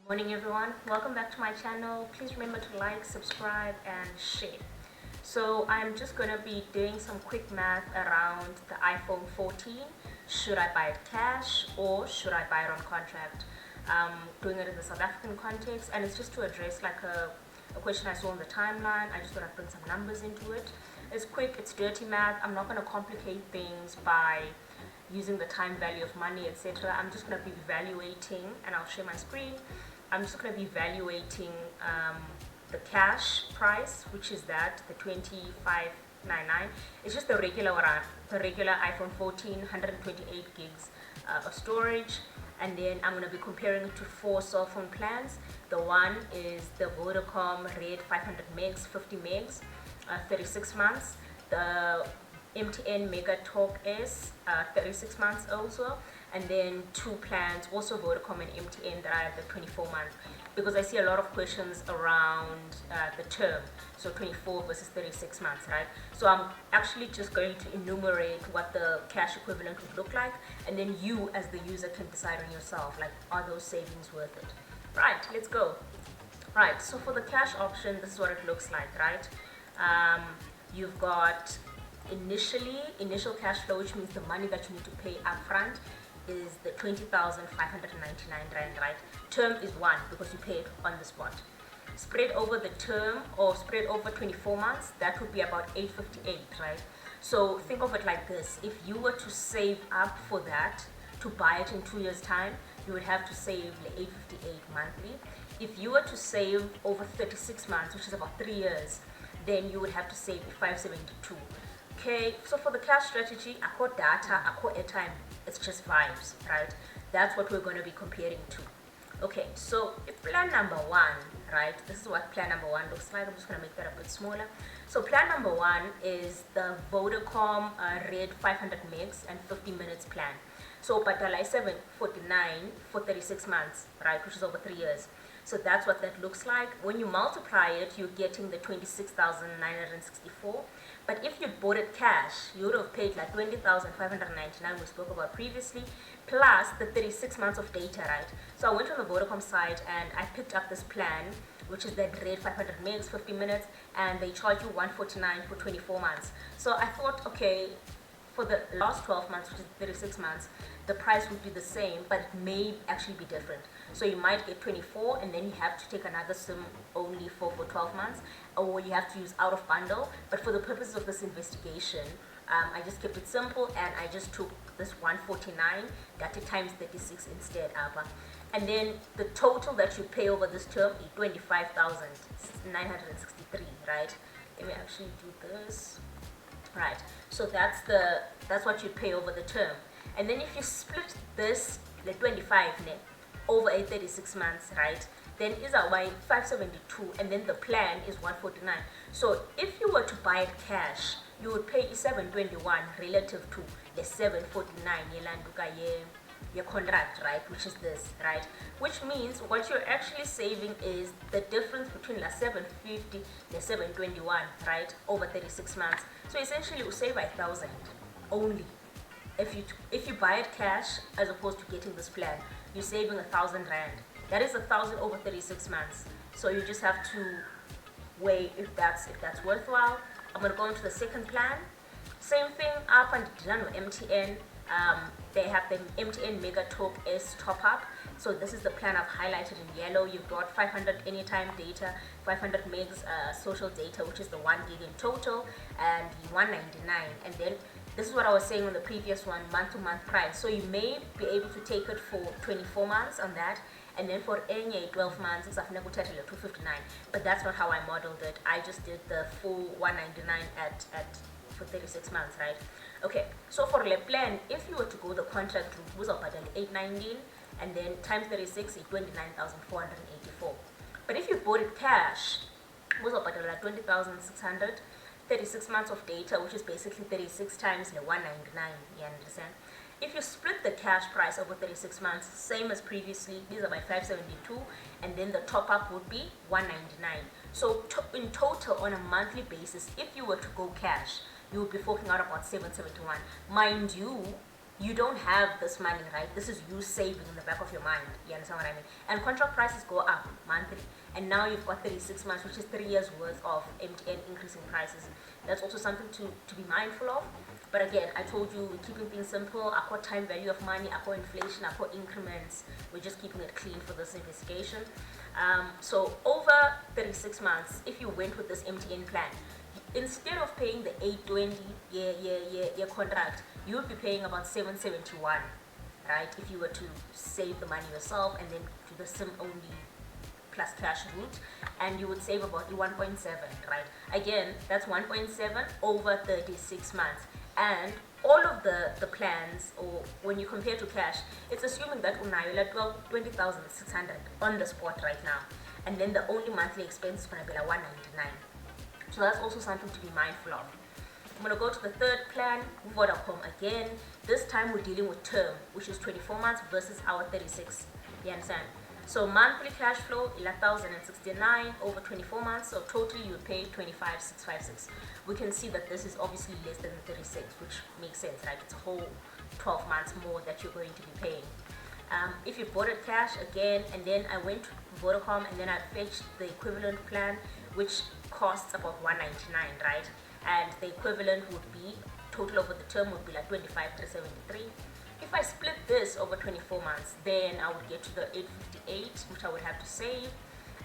Morning everyone, welcome back to my channel. Please remember to like, subscribe and share. So I'm just going to be doing some quick math around the iPhone 14. Should I buy it cash or should I buy it on contract? Doing it in the South African context, and it's just to address like a question I saw on the timeline. I just thought I'd bring some numbers into it. It's quick, it's dirty math. I'm not going to complicate things by using the time value of money, etc. I'm just going to be evaluating, and I'll share my screen. I'm just going to be evaluating the cash price, which is the 2599. It's just the regular iPhone 14, 128 gigs of storage. And then I'm going to be comparing it to 4 cell phone plans. The one is the Vodacom Red 500 megs, 50 megs, 36 months. The MTN Mega Talk S, 36 months also. And then 2 plans, also Vodacom and MTN, that are at the 24 month, because I see a lot of questions around the term, so 24 versus 36 months, right? So I'm actually just going to enumerate what the cash equivalent would look like, and then you as the user can decide on yourself, like, are those savings worth it? Right, let's go. Right, so for the cash option, this is what it looks like, right? You've got initial cash flow, which means the money that you need to pay upfront is the 20,599 rand, right? Term is 1 because you pay it on the spot. Spread over the term or spread over 24 months, that would be about 858, right? So think of it like this: if you were to save up for that to buy it in 2 years time, you would have to save the 858 monthly. If you were to save over 36 months, which is about 3 years, then you would have to save 572. Okay, so for the cash strategy, akho data, akho airtime, it's just vibes, right? That's what we're going to be comparing to. Okay, so if plan number 1, right, this is what plan number 1 looks like. I'm just going to make that a bit smaller. So plan number 1 is the Vodacom Red 500 megs and 50 minutes plan. So patala 749 for 36 months, right, which is over 3 years. So that's what that looks like. When you multiply it, you're getting the 26,964. But if you bought it cash, you would have paid like 20,599, we spoke about previously, plus the 36 months of data, right? So I went on the Vodacom site and I picked up this plan, which is that Red 500 megs, 50 minutes, and they charge you 149 for 24 months. So I thought, okay, for the last 12 months, which is 36 months, the price would be the same, but it may actually be different. So you might get 24 and then you have to take another SIM only for 12 months, or you have to use out of bundle. But for the purposes of this investigation, I just kept it simple and I just took this 149, got it times 36 instead. And then the total that you pay over this term is 25,963, right? Let me actually do this. Right, so that's what you pay over the term. And then if you split this, the 25 over 36 months, right, then is our 572, and then the plan is 149. So if you were to buy it cash, you would pay 721 relative to the 749 your contract, right, which is this, right, which means what you're actually saving is the difference between the 750 the 721, right, over 36 months. So essentially you save 1,000 only if you buy it cash, as opposed to getting this plan. You're saving 1,000 rand. That is 1,000 over 36 months. So you just have to weigh if that's worthwhile. I'm going to go into the second plan. Same thing up and done with MTN. They have the MTN Mega Talk S top up. So this is the plan I've highlighted in yellow. You've got 500 anytime data, 500 megs social data, which is the 1 gig in total, and 199. And then this is what I was saying on the previous one, month-to-month price. So you may be able to take it for 24 months on that, and then for any 12 months, it's 259. But that's not how I modeled it. I just did the full 199 for 36 months, right? Okay, so for the plan, if you were to go the contract route, was up at 819, and then times 36 is 29,484. But if you bought it cash, was up at 20,600, 36 months of data, which is basically 36 times the 199, you understand? If you split the cash price over 36 months, same as previously, these are by 572, and then the top up would be 199. So in total, on a monthly basis, if you were to go cash, you would be forking out about 771. Mind you, you don't have this money, right? This is you saving in the back of your mind. You understand what I mean? And contract prices go up monthly, and now you've got 36 months, which is 3 years worth of MTN increasing prices. That's also something to be mindful of. But again, I told you, we're keeping things simple. I call time value of money, I call inflation, I call increments. We're just keeping it clean for this investigation. So over 36 months, if you went with this MTN plan, instead of paying the 820 year contract, you would be paying about 771, right? If you were to save the money yourself and then do the SIM only plus cash route, and you would save about 1.7, right? Again, that's 1.7 over 36 months. And all of the plans, or when you compare to cash, it's assuming that unayo like 20,600 on the spot right now, and then the only monthly expense is going to be like 199. So that's also something to be mindful of. I'm going to go to the third plan, Vodacom again. This time we're dealing with term, which is 24 months versus our 36. You understand? So monthly cash flow 11,069 over 24 months. So totally you would pay 25,656. We can see that this is obviously less than 36, which makes sense, right? It's a whole 12 months more that you're going to be paying. If you bought it cash again, and then I went to Vodacom and then I fetched the equivalent plan, which costs about 199, right? And the equivalent would be, total over the term would be like 25,373. If I split this over 24 months, then I would get to the 858, which I would have to save,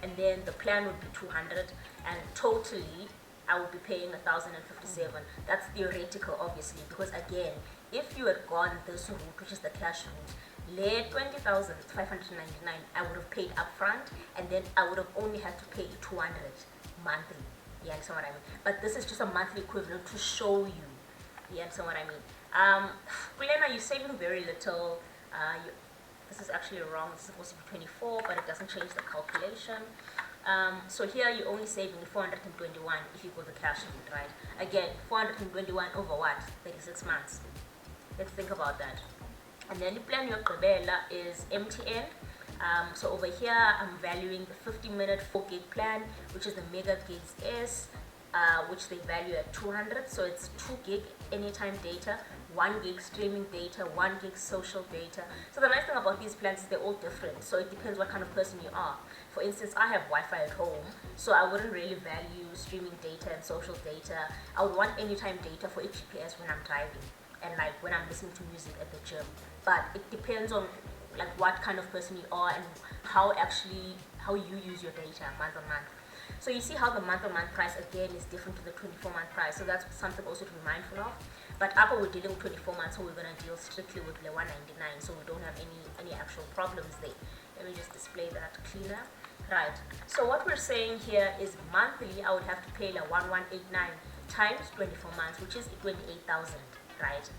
and then the plan would be 200, and totally I would be paying 1,057. That's theoretical, obviously, because again, if you had gone this route, which is the cash route, lay 20,599, I would have paid upfront, and then I would have only had to pay 200 monthly. You understand what I mean? But this is just a monthly equivalent to show you. You understand what I mean? Kulena, you're saving very little. This is actually wrong. It's supposed to be 24, but it doesn't change the calculation. So here you're only saving 421 if you go the cash route, right? Again, 421 over what? 36 months. Let's think about that. And then the plan your Gqibela is MTN. So over here, I'm valuing the 50-minute 4 gig plan, which is the Mega Gigs S, which they value at 200. So it's 2 gig anytime data, 1 gig streaming data, 1 gig social data. So the nice thing about these plans is they're all different. So it depends what kind of person you are. For instance, I have Wi-Fi at home, so I wouldn't really value streaming data and social data. I would want anytime data for each GPS when I'm driving and like when I'm listening to music at the gym. But it depends on like what kind of person you are and how you use your data month on month. So you see how the month-on-month price again is different to the 24-month price. So that's something also to be mindful of. But Apple, we're dealing with 24 months, so we're gonna deal strictly with the 199. So we don't have any actual problems there. Let me just display that cleaner. Right. So what we're saying here is monthly, I would have to pay like 1189 times 24 months, which is 28,000, right?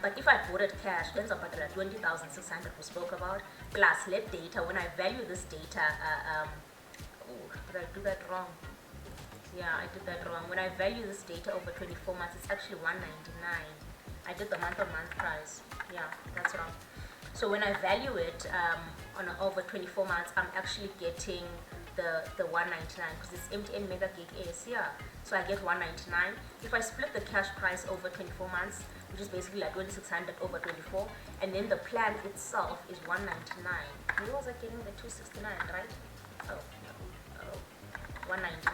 But if I bought it cash, ends up at 20,600 we spoke about, plus let data. When I value this data, did I do that wrong? Yeah, I did that wrong. When I value this data over 24 months, it's actually 199. I did the month-on-month price. Yeah, that's wrong. So when I value it over 24 months, I'm actually getting the 199 because it's MTN Mega Gig S. Yeah, so I get 199. If I split the cash price over 24 months, which is basically like 2,600 over 24, and then the plan itself is 199. Where was I getting the 269, right? Oh, 199.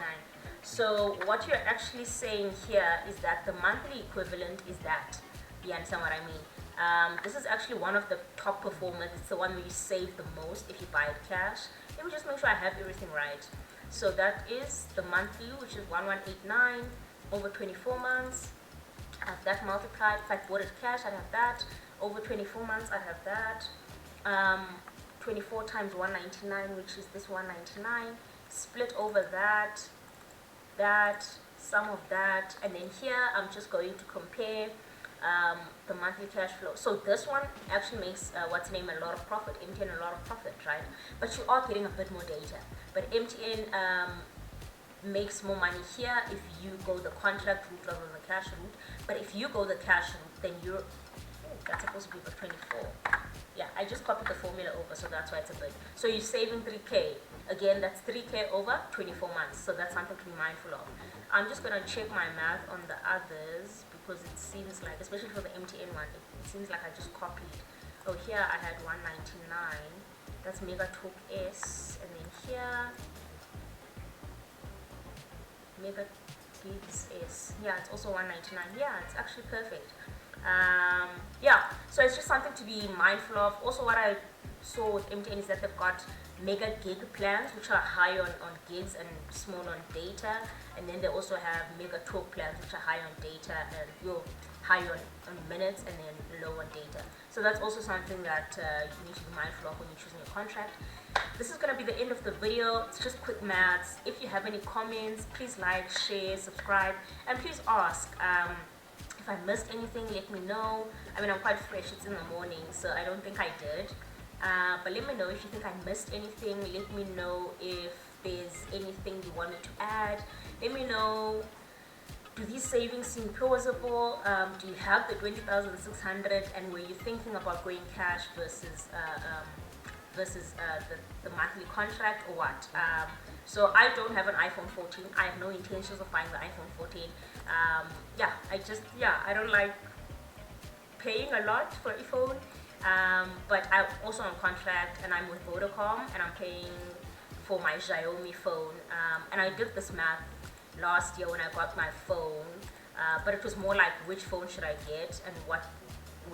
So what you're actually saying here is that the monthly equivalent is that. You understand what I mean? This is actually one of the top performers. It's the one where you save the most if you buy it cash. Let me just make sure I have everything right. So that is the monthly, which is 1189 over 24 months. I have that multiplied. If I bought it cash, I'd have that. Over 24 months, I'd have that. 24 times 199, which is this 199. Split over that, sum of that, and then here I'm just going to compare the monthly cash flow. So this one actually makes what's name a lot of profit, MTN a lot of profit, right? But you are getting a bit more data. But MTN makes more money here if you go the contract route rather than the cash route. But if you go the cash route, then you're that's supposed to be for 24. Yeah, I just copied the formula over, so that's why it's a bit. So you're saving 3K. Again, that's 3K over 24 months. So that's something to be mindful of. I'm just gonna check my math on the others because it seems like, especially for the MTN one, it seems like I just copied. Oh, here I had 199. That's Mega Talk S, and then here Mega Gigs S. Yeah, it's also 199. Yeah, it's actually perfect. Yeah, so it's just something to be mindful of. Also, what I saw with MTN is that they've got mega gig plans, which are high on gigs and small on data, and then they also have mega talk plans, which are high on data and high on minutes and then low on data. So that's also something that you need to be mindful of when you're choosing your contract. This is going to be the end of the video. It's just quick maths. If you have any comments, please like, share, subscribe, and please ask. If I missed anything, let me know. I mean, I'm quite fresh, it's in the morning, so I don't think I did. But let me know if you think I missed anything. Let me know if there's anything you want me to add. Let me know, do these savings seem plausible? Do you have the 20,600 and were you thinking about going cash versus the monthly contract or what? So I don't have an iPhone 14. I have no intentions of buying the iPhone 14. I don't like paying a lot for a phone. But I'm also on contract and I'm with Vodacom and I'm paying for my Xiaomi phone. And I did this math last year when I got my phone, but it was more like which phone should I get and where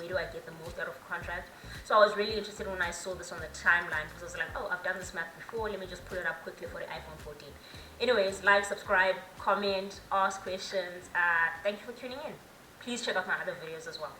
do I get the most out of contract. So I was really interested when I saw this on the timeline because I was like, oh, I've done this math before, let me just pull it up quickly for the iPhone 14. Anyways, like, subscribe, comment, ask questions. Thank you for tuning in. Please check out my other videos as well.